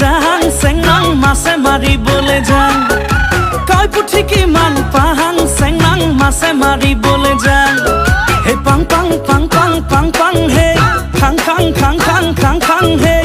যাং চেংনাং মাছে মাৰিবলৈ যাং কয় পুঠি কিমান পাহাং চেংনাং মাছে মাৰিবলৈ যাং হে পাং পাং পাং পাং পাং পাং হে খাং খাং খাং খাং খাং খাং হে